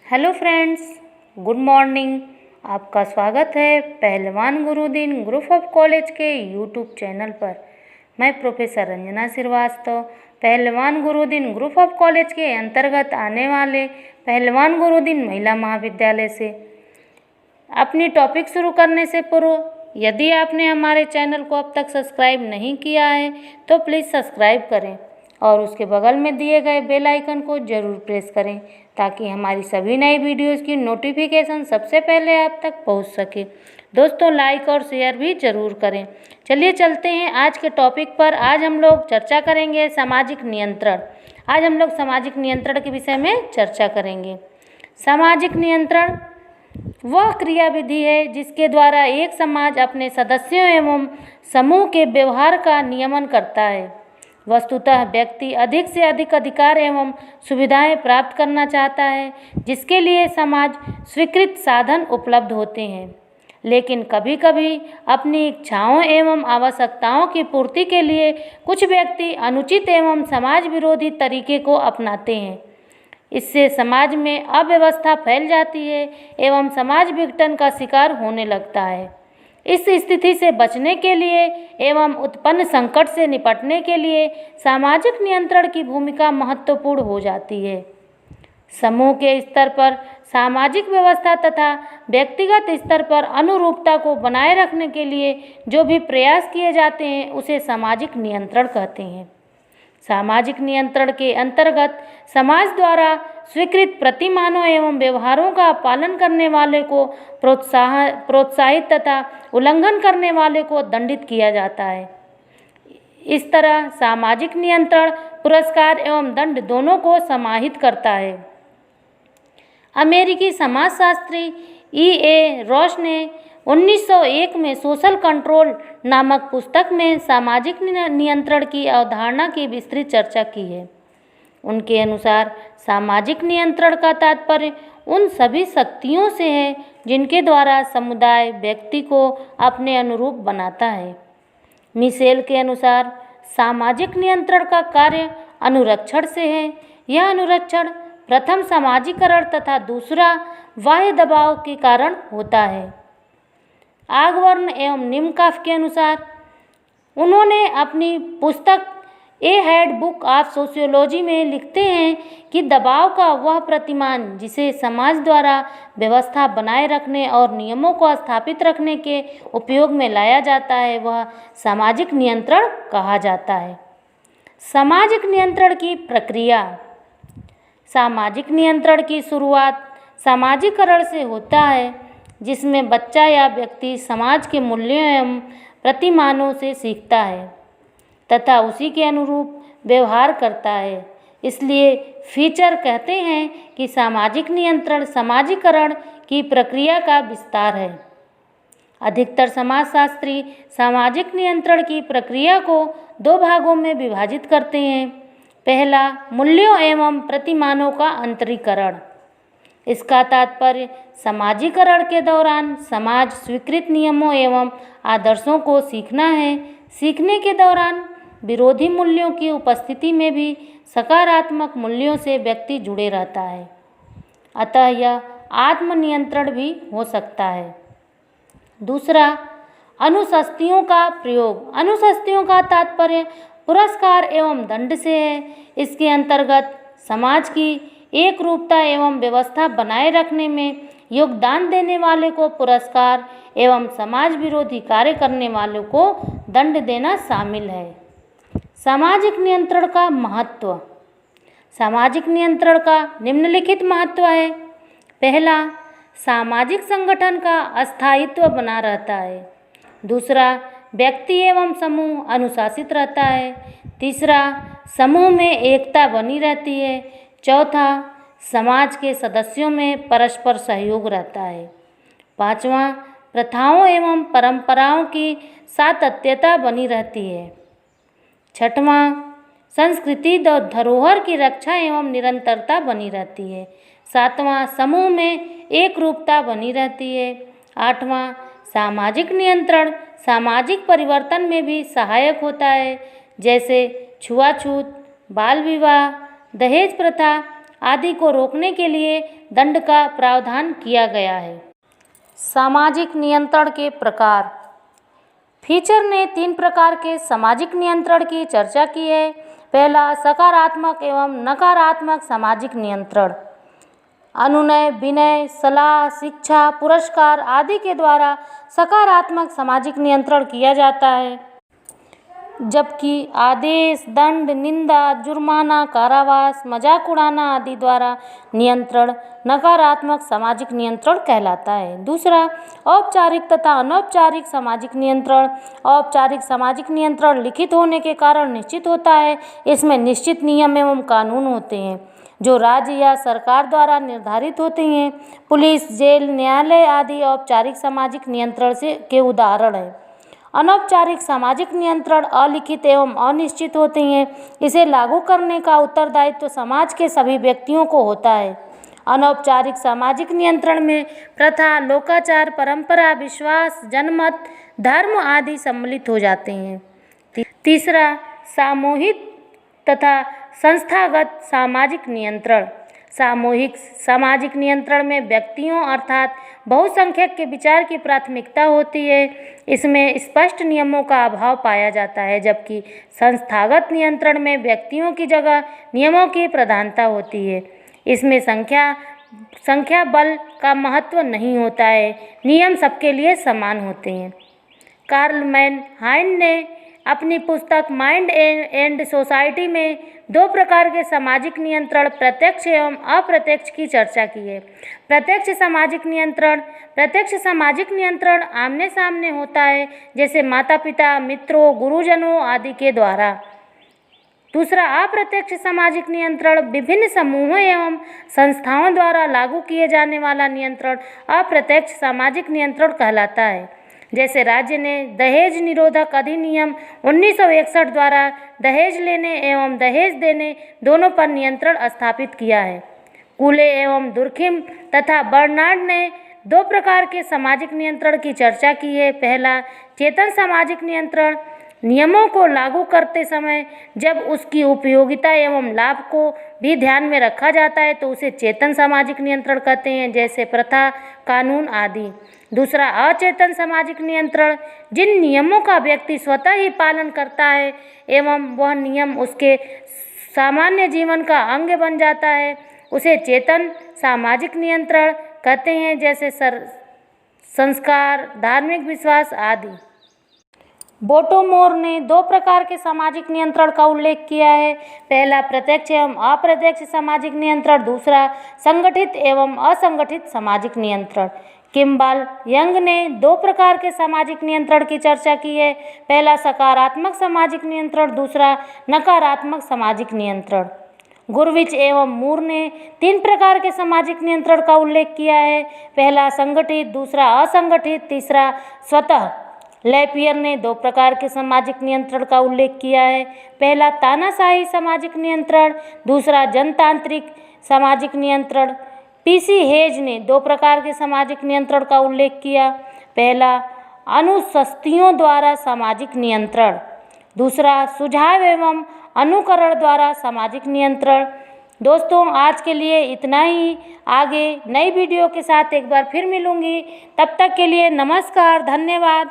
Hello friends, good morning. आपका स्वागत है पहलवान गुरुदीन ग्रुप ऑफ कॉलेज के यूट्यूब चैनल पर। मैं प्रोफेसर रंजना श्रीवास्तव पहलवान गुरुदीन ग्रुप ऑफ कॉलेज के अंतर्गत आने वाले पहलवान गुरुदीन महिला महाविद्यालय से अपनी टॉपिक शुरू करने से पूर्व यदि आपने हमारे चैनल को अब तक सब्सक्राइब नहीं किया है तो प्लीज़ सब्सक्राइब करें और उसके बगल में दिए गए बेल आइकन को ज़रूर प्रेस करें ताकि हमारी सभी नई वीडियोस की नोटिफिकेशन सबसे पहले आप तक पहुंच सके। दोस्तों, लाइक और शेयर भी ज़रूर करें। चलिए चलते हैं आज के टॉपिक पर। आज हम लोग चर्चा करेंगे सामाजिक नियंत्रण। आज हम लोग सामाजिक नियंत्रण के विषय में चर्चा करेंगे। सामाजिक नियंत्रण वह क्रियाविधि है जिसके द्वारा एक समाज अपने सदस्यों एवं समूह के व्यवहार का नियमन करता है। वस्तुतः व्यक्ति अधिक से अधिक अधिकार एवं सुविधाएं प्राप्त करना चाहता है जिसके लिए समाज स्वीकृत साधन उपलब्ध होते हैं, लेकिन कभी कभी अपनी इच्छाओं एवं आवश्यकताओं की पूर्ति के लिए कुछ व्यक्ति अनुचित एवं समाज विरोधी तरीके को अपनाते हैं। इससे समाज में अव्यवस्था फैल जाती है एवं समाज विघटन का शिकार होने लगता है। इस स्थिति से बचने के लिए एवं उत्पन्न संकट से निपटने के लिए सामाजिक नियंत्रण की भूमिका महत्वपूर्ण हो जाती है। समूह के स्तर पर सामाजिक व्यवस्था तथा व्यक्तिगत स्तर पर अनुरूपता को बनाए रखने के लिए जो भी प्रयास किए जाते हैं उसे सामाजिक नियंत्रण कहते हैं। सामाजिक नियंत्रण के अंतर्गत समाज द्वारा स्वीकृत प्रतिमानों एवं व्यवहारों का पालन करने वाले को प्रोत्साहित तथा उल्लंघन करने वाले को दंडित किया जाता है। इस तरह सामाजिक नियंत्रण पुरस्कार एवं दंड दोनों को समाहित करता है। अमेरिकी समाजशास्त्री E.A. रॉस ने 1901 में सोशल कंट्रोल नामक पुस्तक में सामाजिक नियंत्रण की अवधारणा की विस्तृत चर्चा की है। उनके अनुसार सामाजिक नियंत्रण का तात्पर्य उन सभी शक्तियों से है जिनके द्वारा समुदाय व्यक्ति को अपने अनुरूप बनाता है। मिशेल के अनुसार सामाजिक नियंत्रण का कार्य अनुरक्षण से है। यह अनुरक्षण प्रथम सामाजिकरण तथा दूसरा बाह्य दबाव के कारण होता है। आगवर्न एवं निमकाफ के अनुसार उन्होंने अपनी पुस्तक ए हेड बुक ऑफ सोशियोलॉजी में लिखते हैं कि दबाव का वह प्रतिमान जिसे समाज द्वारा व्यवस्था बनाए रखने और नियमों को स्थापित रखने के उपयोग में लाया जाता है वह सामाजिक नियंत्रण कहा जाता है। सामाजिक नियंत्रण की प्रक्रिया। सामाजिक नियंत्रण की शुरुआत सामाजिकरण से होता है जिसमें बच्चा या व्यक्ति समाज के मूल्यों एवं प्रतिमानों से सीखता है तथा उसी के अनुरूप व्यवहार करता है। इसलिए फीचर कहते हैं कि सामाजिक नियंत्रण समाजीकरण की प्रक्रिया का विस्तार है। अधिकतर समाजशास्त्री सामाजिक नियंत्रण की प्रक्रिया को दो भागों में विभाजित करते हैं। पहला, मूल्यों एवं प्रतिमानों का अंतरीकरण। इसका तात्पर्य समाजीकरण के दौरान समाज स्वीकृत नियमों एवं आदर्शों को सीखना है। सीखने के दौरान विरोधी मूल्यों की उपस्थिति में भी सकारात्मक मूल्यों से व्यक्ति जुड़े रहता है, अतः यह आत्मनियंत्रण भी हो सकता है। दूसरा, अनुशस्तियों का प्रयोग। अनुशस्तियों का तात्पर्य पुरस्कार एवं दंड से है। इसके अंतर्गत समाज की एक रूपता एवं व्यवस्था बनाए रखने में योगदान देने वाले को पुरस्कार एवं समाज विरोधी कार्य करने वालों को दंड देना शामिल है। सामाजिक नियंत्रण का महत्व। सामाजिक नियंत्रण का निम्नलिखित महत्व है। पहला, सामाजिक संगठन का अस्थायित्व बना रहता है। दूसरा, व्यक्ति एवं समूह अनुशासित रहता है। तीसरा, समूह में एकता बनी रहती है। चौथा, समाज के सदस्यों में परस्पर सहयोग रहता है। पांचवा, प्रथाओं एवं परंपराओं की सातत्यता बनी रहती है। छठवां, संस्कृति धरोहर की रक्षा एवं निरंतरता बनी रहती है। सातवां, समूह में एक रूपता बनी रहती है। आठवां, सामाजिक नियंत्रण सामाजिक परिवर्तन में भी सहायक होता है, जैसे छुआछूत, बाल विवाह, दहेज प्रथा आदि को रोकने के लिए दंड का प्रावधान किया गया है। सामाजिक नियंत्रण के प्रकार। फीचर ने 3 प्रकार के सामाजिक नियंत्रण की चर्चा की है। पहला, सकारात्मक एवं नकारात्मक सामाजिक नियंत्रण। अनुनय, विनय, सलाह, शिक्षा, पुरस्कार आदि के द्वारा सकारात्मक सामाजिक नियंत्रण किया जाता है, जबकि आदेश, दंड, निंदा, जुर्माना, कारावास, मजाक उड़ाना आदि द्वारा नियंत्रण नकारात्मक सामाजिक नियंत्रण कहलाता है। दूसरा, औपचारिक तथा अनौपचारिक सामाजिक नियंत्रण। औपचारिक सामाजिक नियंत्रण लिखित होने के कारण निश्चित होता है। इसमें निश्चित नियम एवं कानून होते हैं जो राज्य या सरकार द्वारा निर्धारित होते हैं। पुलिस, जेल, न्यायालय आदि औपचारिक सामाजिक नियंत्रण के उदाहरण हैं। अनौपचारिक सामाजिक नियंत्रण अलिखित एवं अनिश्चित होते हैं। इसे लागू करने का उत्तरदायित्व समाज के सभी व्यक्तियों को होता है। अनौपचारिक सामाजिक नियंत्रण में प्रथा, लोकाचार, परंपरा, विश्वास, जनमत, धर्म आदि सम्मिलित हो जाते हैं। तीसरा, सामूहिक तथा संस्थागत सामाजिक नियंत्रण। सामूहिक सामाजिक नियंत्रण में व्यक्तियों अर्थात बहुसंख्यक के विचार की प्राथमिकता होती है। इसमें स्पष्ट नियमों का अभाव पाया जाता है, जबकि संस्थागत नियंत्रण में व्यक्तियों की जगह नियमों की प्रधानता होती है। इसमें संख्या बल का महत्व नहीं होता है। नियम सबके लिए समान होते हैं। कार्ल मैनहाइन ने अपनी पुस्तक माइंड एंड सोसाइटी में 2 प्रकार के सामाजिक नियंत्रण, प्रत्यक्ष एवं अप्रत्यक्ष की चर्चा की है। प्रत्यक्ष सामाजिक नियंत्रण आमने सामने होता है, जैसे माता पिता, मित्रों, गुरुजनों आदि के द्वारा। दूसरा, अप्रत्यक्ष सामाजिक नियंत्रण विभिन्न समूहों एवं संस्थाओं द्वारा लागू किए जाने वाला नियंत्रण अप्रत्यक्ष सामाजिक नियंत्रण कहलाता है। जैसे राज्य ने दहेज निरोधक अधिनियम 1961 द्वारा दहेज लेने एवं दहेज देने दोनों पर नियंत्रण स्थापित किया है। कूले एवं दुर्खिम तथा बर्नार्ड ने 2 प्रकार के सामाजिक नियंत्रण की चर्चा की है। पहला, चेतन सामाजिक नियंत्रण। नियमों को लागू करते समय जब उसकी उपयोगिता एवं लाभ को भी ध्यान में रखा जाता है तो उसे चेतन सामाजिक नियंत्रण कहते हैं, जैसे प्रथा, कानून आदि। दूसरा, अचेतन सामाजिक नियंत्रण। जिन नियमों का व्यक्ति स्वतः ही पालन करता है एवं वह नियम उसके सामान्य जीवन का अंग बन जाता है, उसे चेतन सामाजिक नियंत्रण कहते हैं, जैसे संस्कार, धार्मिक विश्वास आदि। बोटोमोर ने 2 प्रकार के सामाजिक नियंत्रण का उल्लेख किया है। पहला, प्रत्यक्ष एवं अप्रत्यक्ष सामाजिक नियंत्रण। दूसरा, संगठित एवं असंगठित सामाजिक नियंत्रण। किम्बाल यंग ने 2 प्रकार के सामाजिक नियंत्रण की चर्चा की है। पहला, सकारात्मक सामाजिक नियंत्रण। दूसरा, नकारात्मक सामाजिक नियंत्रण। गुरविच एवं मूर ने 3 प्रकार के सामाजिक नियंत्रण का उल्लेख किया है। पहला, संगठित, दूसरा असंगठित, तीसरा स्वतः। लैपियर ने 2 प्रकार के सामाजिक नियंत्रण का उल्लेख किया है। पहला, तानाशाही सामाजिक नियंत्रण। दूसरा, जनतांत्रिक सामाजिक नियंत्रण। पीसी हेज ने 2 प्रकार के सामाजिक नियंत्रण का उल्लेख किया। पहला, अनुशस्तियों द्वारा सामाजिक नियंत्रण। दूसरा, सुझाव एवं अनुकरण द्वारा सामाजिक नियंत्रण। दोस्तों, आज के लिए इतना ही। आगे नई वीडियो के साथ एक बार फिर मिलूंगी। तब तक के लिए नमस्कार, धन्यवाद।